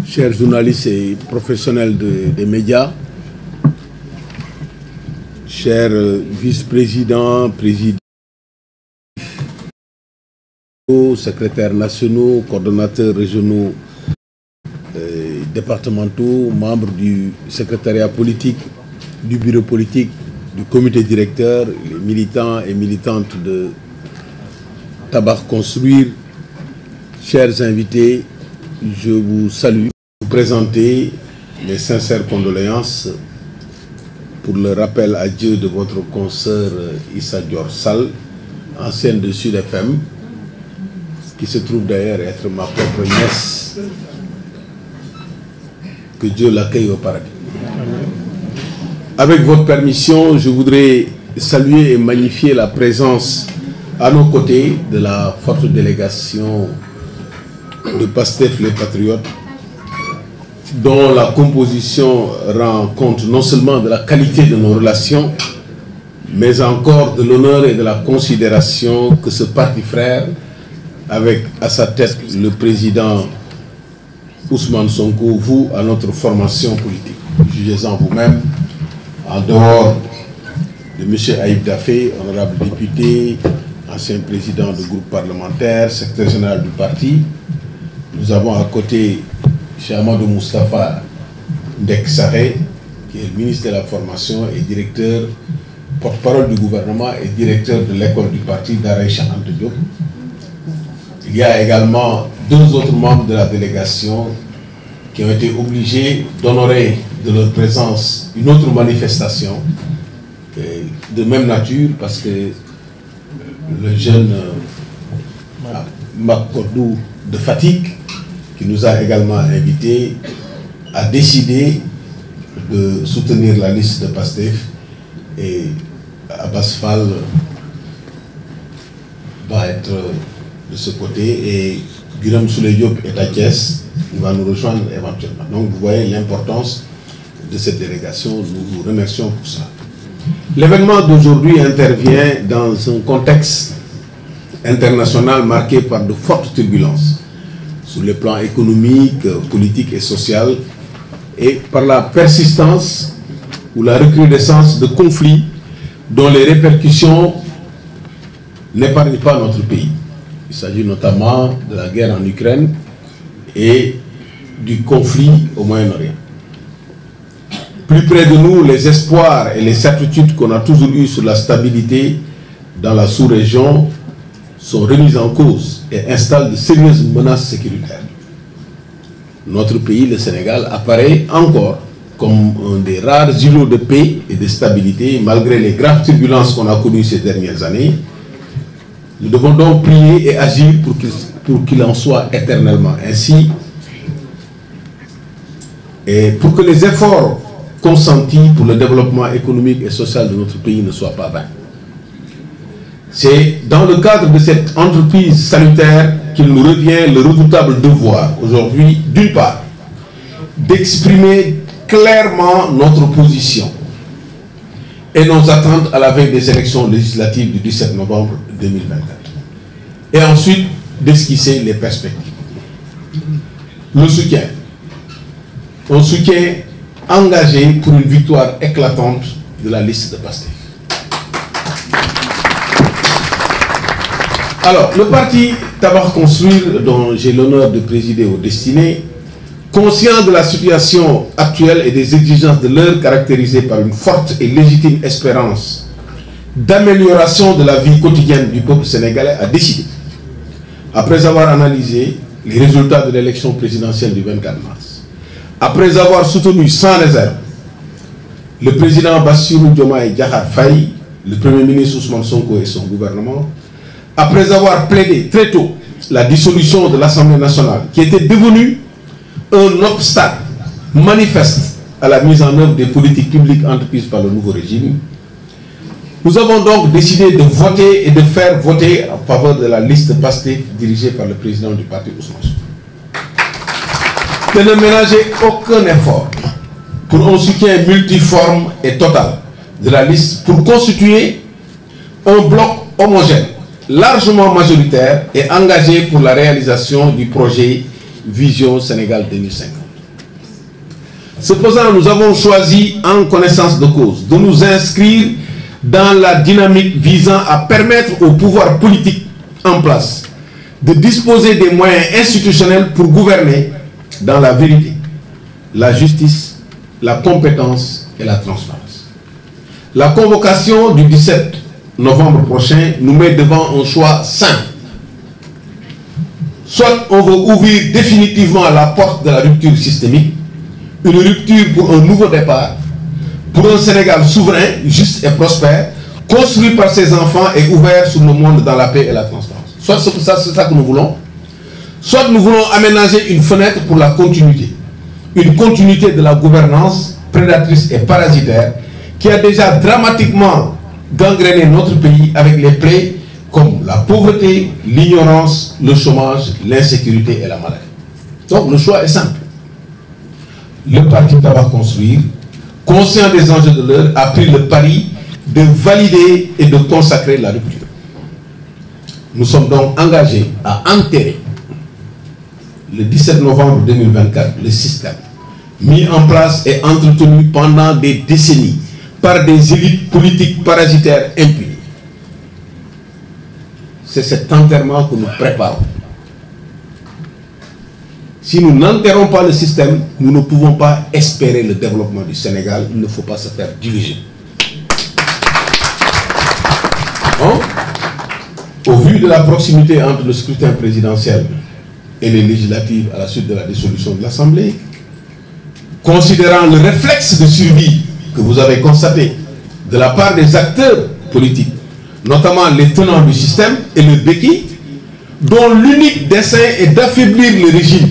chers journalistes et professionnels des médias, chers vice-présidents, présidents, secrétaires nationaux, coordonnateurs régionaux, départementaux, membres du secrétariat politique, du bureau politique, du comité directeur, les militants et militantes de Tabac Construire, chers invités, je vous salue. Vous présenter mes sincères condoléances pour le rappel à Dieu de votre consoeur Issa Dior Sall, ancienne de Sud FM, qui se trouve d'ailleurs être ma propre nièce. Que Dieu l'accueille au paradis. Avec votre permission, je voudrais saluer et magnifier la présence à nos côtés de la forte délégation de Pastef les Patriotes, dont la composition rend compte non seulement de la qualité de nos relations, mais encore de l'honneur et de la considération que ce parti frère, avec à sa tête le président Ousmane Sonko, vous à notre formation politique. Jugez-en vous-même, en dehors de M. Aïb Dafé, honorable député, ancien président du groupe parlementaire, secrétaire général du parti. Nous avons à côté M. Amadou Moustapha Ndek Saré, qui est le ministre de la Formation et directeur, porte-parole du gouvernement et directeur de l'école du parti d'Araï Anta Diop. Il y a également deux autres membres de la délégation qui ont été obligés d'honorer de leur présence une autre manifestation de même nature, parce que le jeune Makodou de Fatick, qui nous a également invités, a décidé de soutenir la liste de Pastef, et Abbas Fall va être de ce côté, et Guillaume Souley Diop est à Thiès, il va nous rejoindre éventuellement. Donc vous voyez l'importance de cette délégation, nous vous remercions pour ça. L'événement d'aujourd'hui intervient dans un contexte international marqué par de fortes turbulences sur les plans économiques, politiques et social, et par la persistance ou la recrudescence de conflits dont les répercussions n'épargnent pas notre pays. Il s'agit notamment de la guerre en Ukraine et du conflit au Moyen-Orient. Plus près de nous, les espoirs et les certitudes qu'on a toujours eues sur la stabilité dans la sous-région sont remis en cause et installent de sérieuses menaces sécuritaires. Notre pays, le Sénégal, apparaît encore comme un des rares îlots de paix et de stabilité, malgré les graves turbulences qu'on a connues ces dernières années. Nous devons donc prier et agir pour qu'il en soit éternellement ainsi, et pour que les efforts consentis pour le développement économique et social de notre pays ne soient pas vains. C'est dans le cadre de cette entreprise salutaire qu'il nous revient le redoutable devoir aujourd'hui, d'une part, d'exprimer clairement notre position et nos attentes à la veille des élections législatives du 17 novembre 2024. Et ensuite, d'esquisser les perspectives. Le soutien. Un soutien engagé pour une victoire éclatante de la liste de Pastef. Alors, le parti Tabac Construire, dont j'ai l'honneur de présider aux destinées, conscient de la situation actuelle et des exigences de l'heure caractérisées par une forte et légitime espérance d'amélioration de la vie quotidienne du peuple sénégalais, a décidé, après avoir analysé les résultats de l'élection présidentielle du 24 mars, après avoir soutenu sans réserve le président Bassirou Diomaye Diakhar Faye, le premier ministre Ousmane Sonko et son gouvernement, après avoir plaidé très tôt la dissolution de l'Assemblée nationale, qui était devenue un obstacle manifeste à la mise en œuvre des politiques publiques entreprises par le nouveau régime, nous avons donc décidé de voter et de faire voter en faveur de la liste Pastef dirigée par le président du parti Ousmane Sonko. De ne ménager aucun effort pour un soutien multiforme et total de la liste pour constituer un bloc homogène, largement majoritaire et engagé pour la réalisation du projet Vision Sénégal 2050. Ce faisant, nous avons choisi, en connaissance de cause, de nous inscrire dans la dynamique visant à permettre au pouvoir politique en place de disposer des moyens institutionnels pour gouverner dans la vérité, la justice, la compétence et la transparence. La convocation du 17 novembre prochain nous met devant un choix simple. Soit on veut ouvrir définitivement la porte de la rupture systémique, une rupture pour un nouveau départ, pour un Sénégal souverain, juste et prospère, construit par ses enfants et ouvert sur le monde dans la paix et la transparence. Soit c'est ça que nous voulons, soit nous voulons aménager une fenêtre pour la continuité. Une continuité de la gouvernance prédatrice et parasitaire qui a déjà dramatiquement gangréné notre pays avec les plaies comme la pauvreté, l'ignorance, le chômage, l'insécurité et la maladie. Donc le choix est simple. Le parti Tabac Construire, conscient des enjeux de l'heure, a pris le pari de valider et de consacrer la rupture. Nous sommes donc engagés à enterrer le 17 novembre 2024 le système mis en place et entretenu pendant des décennies par des élites politiques parasitaires impunis. C'est cet enterrement que nous préparons. Si nous n'enterrons pas le système, nous ne pouvons pas espérer le développement du Sénégal. Il ne faut pas se faire diriger. Bon, au vu de la proximité entre le scrutin présidentiel et les législatives à la suite de la dissolution de l'Assemblée, considérant le réflexe de survie que vous avez constaté de la part des acteurs politiques, notamment les tenants du système et le béquille, dont l'unique dessein est d'affaiblir le régime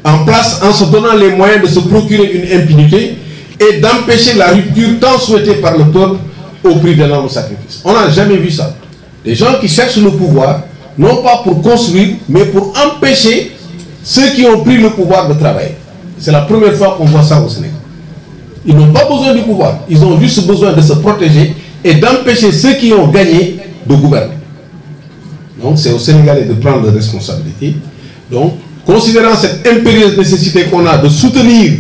en place en se donnant les moyens de se procurer une impunité et d'empêcher la rupture tant souhaitée par le peuple au prix d'énormes sacrifices. On n'a jamais vu ça. Des gens qui cherchent le pouvoir, non pas pour construire, mais pour empêcher ceux qui ont pris le pouvoir de travailler. C'est la première fois qu'on voit ça au Sénégal. Ils n'ont pas besoin du pouvoir, ils ont juste besoin de se protéger et d'empêcher ceux qui ont gagné de gouverner. Donc c'est aux Sénégalais de prendre leurs responsabilités. Donc, considérant cette impérieuse nécessité qu'on a de soutenir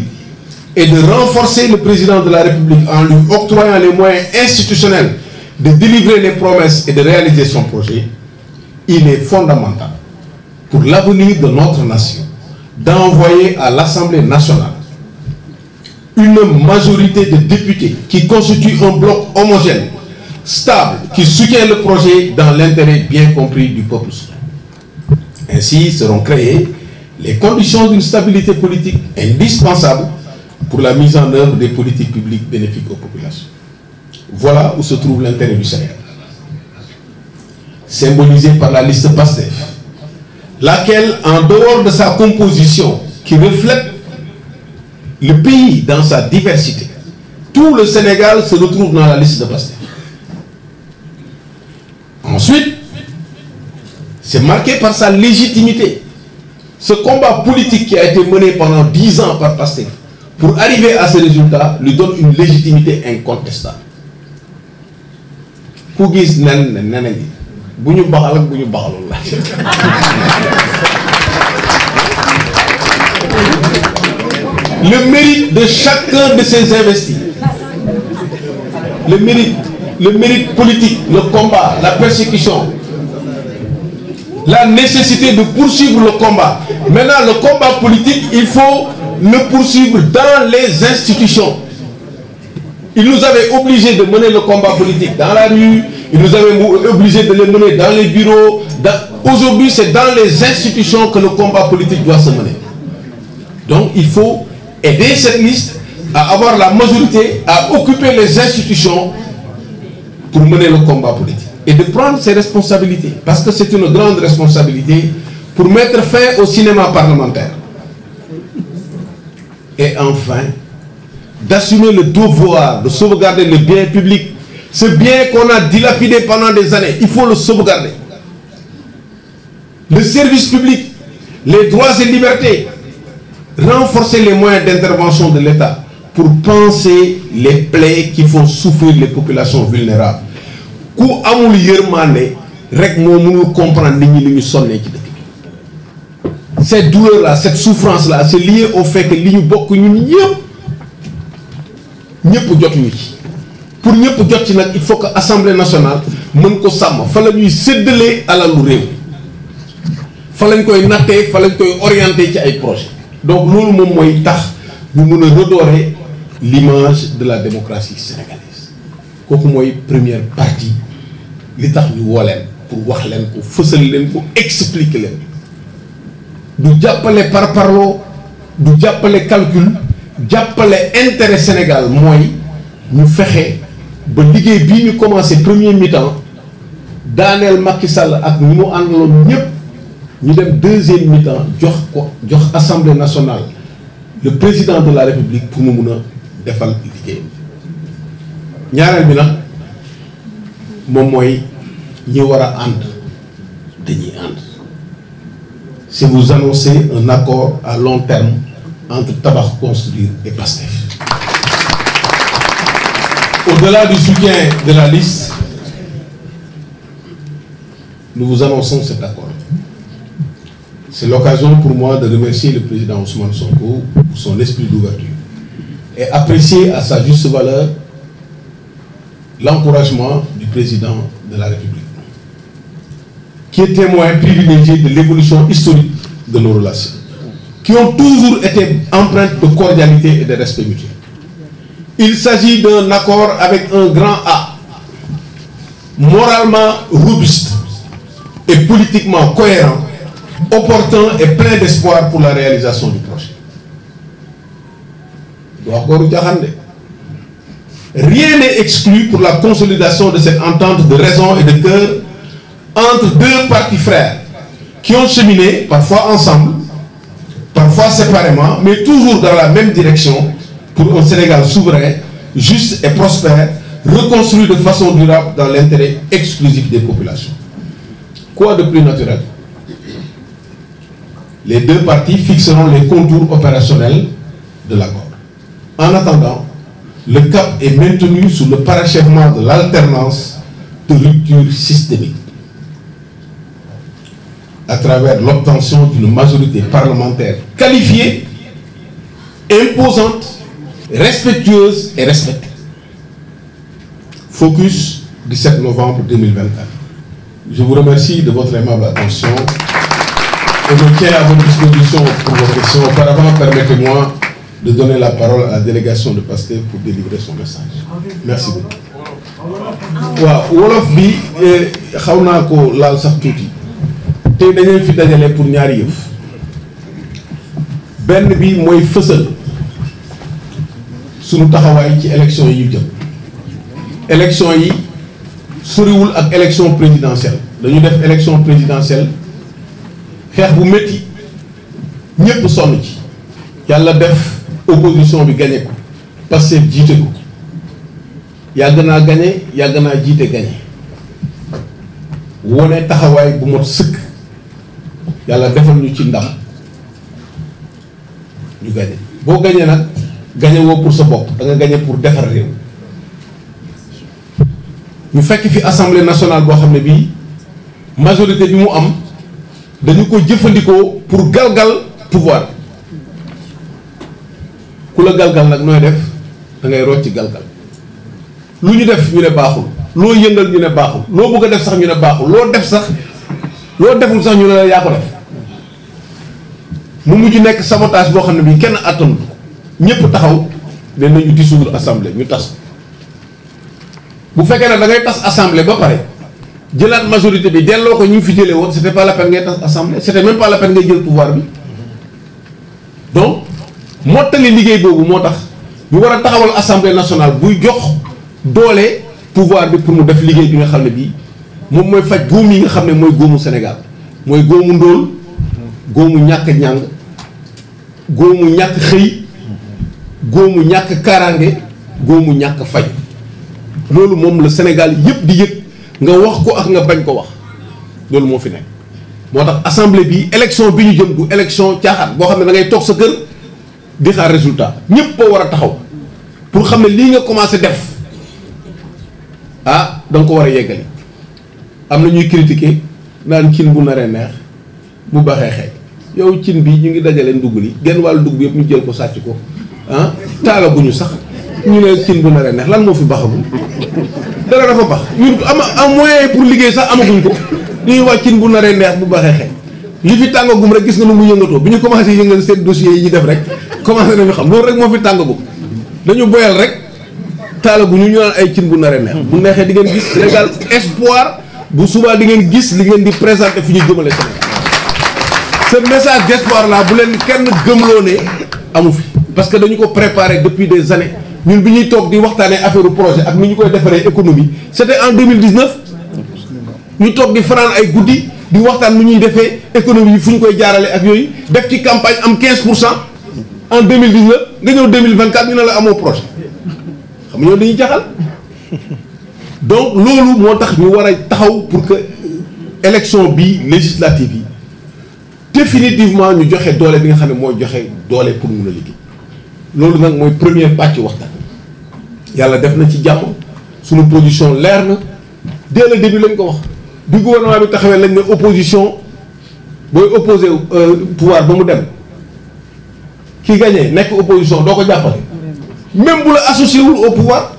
et de renforcer le président de la République en lui octroyant les moyens institutionnels de délivrer les promesses et de réaliser son projet, il est fondamental pour l'avenir de notre nation d'envoyer à l'Assemblée nationale une majorité de députés qui constitue un bloc homogène, stable, qui soutient le projet dans l'intérêt bien compris du peuple souverain. Ainsi seront créées les conditions d'une stabilité politique indispensable pour la mise en œuvre des politiques publiques bénéfiques aux populations. Voilà où se trouve l'intérêt du Sénégal. Symbolisé par la liste PASTEF, laquelle, en dehors de sa composition, qui reflète le pays dans sa diversité, tout le Sénégal se retrouve dans la liste de PASTEF. Ensuite, c'est marqué par sa légitimité. Ce combat politique qui a été mené pendant 10 ans par PASTEF pour arriver à ce résultat lui donne une légitimité incontestable. Le mérite de chacun de ces investis, le mérite politique, le combat, la persécution, la nécessité de poursuivre le combat. Maintenant, le combat politique, il faut le poursuivre dans les institutions. Il nous avait obligés de mener le combat politique dans la rue, il nous avait obligés de le mener dans les bureaux. Aujourd'hui, c'est dans les institutions que le combat politique doit se mener. Donc, il faut aider cette liste à avoir la majorité, à occuper les institutions pour mener le combat politique. Et de prendre ses responsabilités, parce que c'est une grande responsabilité pour mettre fin au cinéma parlementaire. Et enfin, d'assumer le devoir de sauvegarder le bien public, ce bien qu'on a dilapidé pendant des années, il faut le sauvegarder. Le service public, les droits et libertés, renforcer les moyens d'intervention de l'État pour penser les plaies qui font souffrir les populations vulnérables. Ku amul yermane rek mo mënul comprendre nit ñi li ñu sonné ci dëkk bi. cette douleur-là, cette souffrance-là, c'est lié au fait que li ñu bokk ñun ñëpp jotuñu ci. Pour ñëpp jot ci nag il faut que Assemblée nationale mën ko sàmm fa la ñuy séddalee alalu réew fa lañ koy nattee fa lañ koy orienté ci ay projets. Donc loolu moom mooy tax ñu mën a redorer l'image de la démocratie sénégalaise kooku mooy première partie li tax ñu woo leen pour wax leen ko fësal leen ko expliquer leen du jàppale par parloo du jàppale calcul jàppale intérêt Sénégal mooy ñu fexe ba liggéey bii ñu commencé premier mi-temps daaneel Macky Sall ak ñi mu àndaloon ñëpp ñu dem deuxième mi-temps jox Assemblée nationale le président de la République pour mu mun a defal liggéey ñaareel bi nag moom mooy ñi war a ànd dañuy ànd. Si vous annoncez un accord à long terme entre Tabax Construire et Pastef. Au-delà du soutien de la liste, nous vous annonçons cet accord. C'est l'occasion pour moi de remercier le président Ousmane Sonko pour son esprit d'ouverture et apprécier à sa juste valeur l'encouragement du président de la République, qui est témoin privilégié de l'évolution historique de nos relations, qui ont toujours été empreintes de cordialité et de respect mutuel. Il s'agit d'un accord avec un grand A, moralement robuste et politiquement cohérent, opportun et plein d'espoir pour la réalisation du projet. Rien n'est exclu pour la consolidation de cette entente de raison et de cœur entre deux partis frères qui ont cheminé, parfois ensemble, parfois séparément, mais toujours dans la même direction pour un Sénégal souverain, juste et prospère, reconstruit de façon durable dans l'intérêt exclusif des populations. Quoi de plus naturel? Les deux parties fixeront les contours opérationnels de l'accord. En attendant, le cap est maintenu sous le parachèvement de l'alternance de rupture systémique, à travers l'obtention d'une majorité parlementaire qualifiée, imposante, respectueuse et respectée. Focus 17 novembre 2024. Je vous remercie de votre aimable attention et je tiens à votre disposition pour vos questions. Auparavant, permettez-moi de donner la parole à la délégation de Pastef pour délivrer son message. Merci beaucoup. waaw wolof bi xaw naa ko laal sax tuuti tey dañu fi dajale pour ñaari yëf benn bi mooy fësal sunu taxawaay ci élection yi ñu jëm. Élection yi soriwul ak élection présidentielle dañu def élection présidentielle xeex bu métti ñëpp sonn ci yàlla def opposition bi gagné ko Pastef jiite ko yàgg naa gagné yàgg naa jiite gagné wone taxawaay bu mot sëkk yàlla defal ñu ci ndam ñu gagné boo gagné nag gagné woo pour sa bopp da nga gagné pour defar réew ñu fekk fi assemblée nationale boo xam ne bii majorité bi mu am dañu ko jëfandikoo pour galgal pouvoir ku la galgal nag nooy def da ngay rocc galgal lu ñu def ñu ne baaxul loo yëngal ñu ne baaxul loo bëgg a def sax ñu ne baaxul loo def sax loo deful sax ñu ne la yaa ko def mu mujj nekk sabotage boo xam ne bii kenn attanu ko ñëpp taxaw ne nañu dissoudre assemblée ñu tas bu fekkee ne da ngay tas assemblée ba pare jëlaat majorité bi delloo ko ñu fi jëlee woon c'était pas la peine ngay tas assemblée c'était même pas la peine ngay jël pouvoir bi donc mottali liggéey boobu moo tax ñu war a taxawal assemblée nationale buy jox doole pouvoir bi pour mu def liggéey bi nga xam ne bii moom mooy faj góom yi nga xam ne mooy góomu Sénégal mooy góomu ndóol góomu ñàkk ñàng góomu ñàkk xëy góomu ñàkk kaaraange góomu ñàkk faj loolu moom la Sénégal yëpp di yëg nga wax ko ak nga bañ ko wax loolu moo fi nekk moo tax assemblée bi élection bi ñu jëm du élection caaxaan boo xam ne da ngay toog sa kër di xaar résultat ñëpp a war a taxaw pour xam ne lii nga commencé def ah da nga ko war a yeggali am na ñuy critiquer naan cin bu naree neex bu baaxee xeeñ yow cin bi ñu ngi dajale ndugg li genn wàllu ndugg bi yëpp ñu jël ko sàcc ko ah taalaguñu sax ñu ne cin bu naree neex lan moo fi baxagul dara dafa bax ñun am moyen pour liggéey sax amaguñ ko ñuy wax cin bu naree neex bu baxee xëy li fi tàngagum rek gis nga nu mu yëngatoo bi ñu commencé yëngal seen dossiers yi ñu def rek commencé nañu xam loolu rek moo fi tàngagum dañu boyal rek taalaguñu ñu naan ay cin bu naree neex bu neexee di ngeen gis Sénégal espoir bu subaa di ngeen gis li ngeen di présenté fi ñu jëmale Sénégal ce message d'espoir là bu leen kenn gëmloo ne amu fi parce que dañu ko préparé depuis des années ñun bi ñuy toog di waxtaanee affaire projet ak ni ñu koy defaree économie c'était en 2019 ñu toog di fanaan ay guddi di waxtaan nu ñuy defee économie fu ñu koy jaarale ak yooyu def ci campagne am 15% en 2019 nga ñëw 2024 ñu ne la amoo projet xam nga ñoo dañuy jaxal donc loolu moo tax ñu war a taxaw pour que élection bi législative yi définitivement ñu joxe doole bi nga xam ne mooy joxe doole pour mun a liggéey loolu nag mooy premier pàcc waxtaan yàlla def na ci jàmm suñu position leer na dès le début lañ ko wax bi gouvernement bi taxawee lañ ne opposition booy opposé pouvoir ba mu dem ki gagné nekk opposition doo ko jàppale même bu la associé wul au pouvoir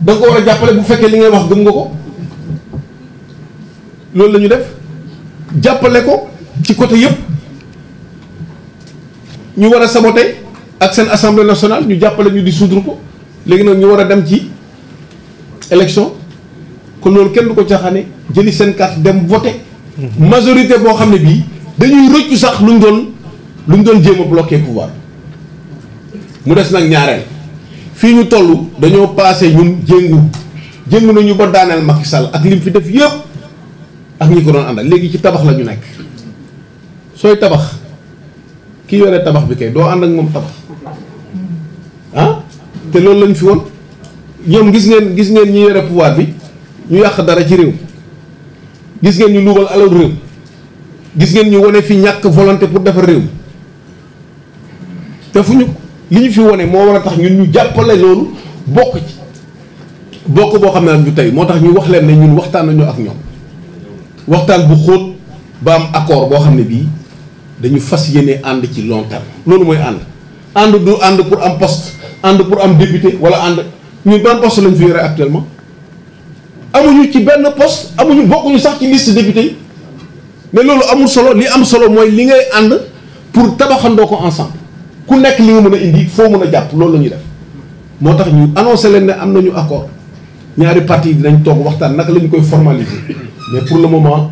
da nga ko war a jàppale bu fekkee li ngay wax gëm nga ko loolu la ñu def jàppale ko ci côté yëpp ñu war a saboter ak seen assemblée nationale ñu jàppale ñu dissoudre ko léegi nag ñu war a dem ci élection kon loolu kenn du ko caaxaane jëli seen carte dem voter majorité boo xam ne bii dañuy rëccu sax luñ doon jéem a bloquer pouvoir mu des nag ñaareel fii ñu toll dañoo passé ñun jéngu nañu ba daaneel Macky Sall ak lim fi def yëpp ak ñi ko doon àndal léegi ci tabax la ñu nekk sooy tabax ki yore tabax bi kay doo ànd ak moom tabax ah te loolu lañ fi woon ñoom gis ngeen ñi yore pouvoir bi ñu yàq dara ci réew gis ngeen ñu luubal alal réew gis ngeen ñu wane fi ñàkk volonté pour defar réew te fu ñu li ñu fi wane moo war a tax ñun ñu jàppale loolu bokk ci bokk boo xam ne nag ñu tey moo tax ñu wax leen ne ñun waxtaan nañu ak ñoom waxtaan bu xóot ba am accord boo xam ne bii dañu fas yéene ànd ci long terme loolu mooy ànd du ànd pour am poste ànd pour am député wala ànd ñun ban poste lañ fi yore actuellement amuñu ci benn poste amuñu bokkuñu sax ci liste député yi mais loolu amul solo li am solo mooy li ngay ànd pour tabaxandoo ko ensemble ku nekk li nga mën a indi foo mën a jàpp loolu la ñuy def moo tax ñu annoncé leen ne am nañu accord ñaari parti yi dinañ toog waxtaan naka la ñu koy formaliser mais pour le moment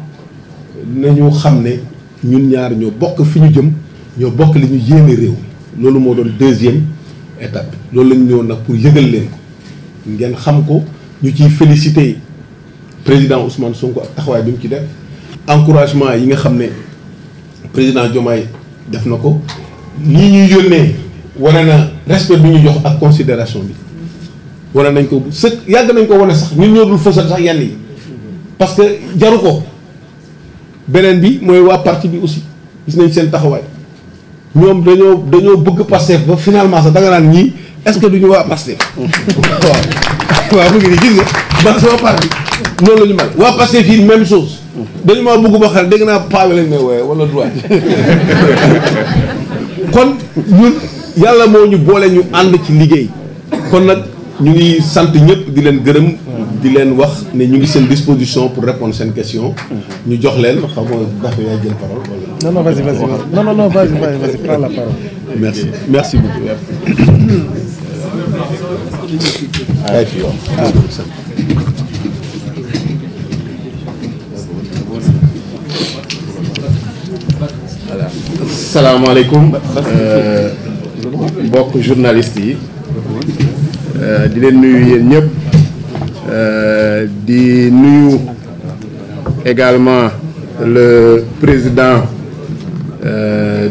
nañu xam ne ñun ñaar ñoo bokk fi ñu jëm ñoo bokk li ñu yéene réew mi loolu moo doon deuxième étape bi loolu la ñu ñëwoon nag pour yëgal leen ko ngeen xam ko ñu ciy féliciter président Ousmane Sonko ak taxawaay bi mu ci def encouragement yi nga xam ne président Diomaye def na ko lii ñuy yónnee wane na respect bi ñu jox ak considération bi wane nañ ko sëkk yàgg nañ ko wane sax ñun ñoo dul fësal sax yenn yi parce que jaru ko beneen bi mooy waa parti bi aussi gis nañ seen taxawaay ñoom dañoo bëgg Pastef ba finalement sax da nga naan ñii est-ce que duñu waa Pastef waaw mu ngi nii gis nga man sama parti noonu la ñu mel waa Pastef fii même chose dañu maa bëgg ba xel dégg naa paawe lañ may wooye wala droit kon ñun yàlla moo ñu boole ñu ànd ci liggéey kon nag ñu ngi sant ñëpp di leen gërëm di leen wax ne ñu ngi seen disposition pour répondre seen question ñu jox leen xam nga dafa yaay jël parole wala non vas-y prends la parole. merci beaucoup ay fi yow salaamaaleykum mbokk journaliste yi di leen nuyu yéen ñëpp di nuyu également le président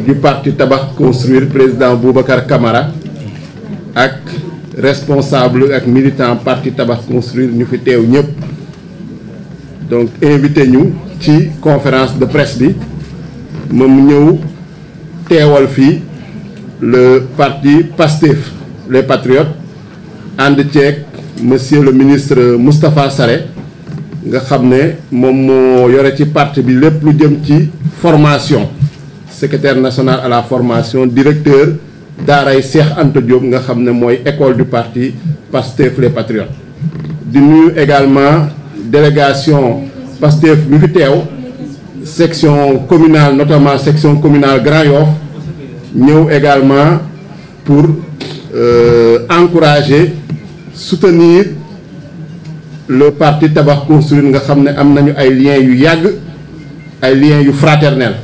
du parti Tabax Construire président Boubacar Camara ak responsable ak militant parti Tabax Construire ñu fi teew ñëpp donc invité ñu ci conférence de presse bi moom ñëw teewal fii le parti Pastef les Patriotes ànd ceeg monsieur le ministre Moustapha Sarré nga xam ne moom moo yore ci parti bi lépp lu jëm ci formation secrétaire national à la formation, directeur daaray Cheikh Anta Diop nga xam ne mooy école du parti Pastef les Patriotes. di nuyu également délégation Pastef bi fi teew section communale, notamment section communale Grand Yoff, ñëw également pour encourager, soutenir le parti Tabax Construire nga xam ne am nañu ay liens yu yàgg, ay liens yu fraternels.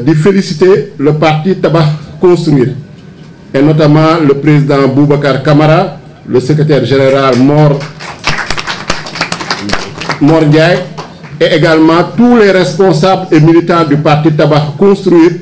De féliciter le parti Tabax Construire et notamment le président Boubacar Camara, le secrétaire général Mor Ndiaye et également tous les responsables et militants du parti Tabax Construire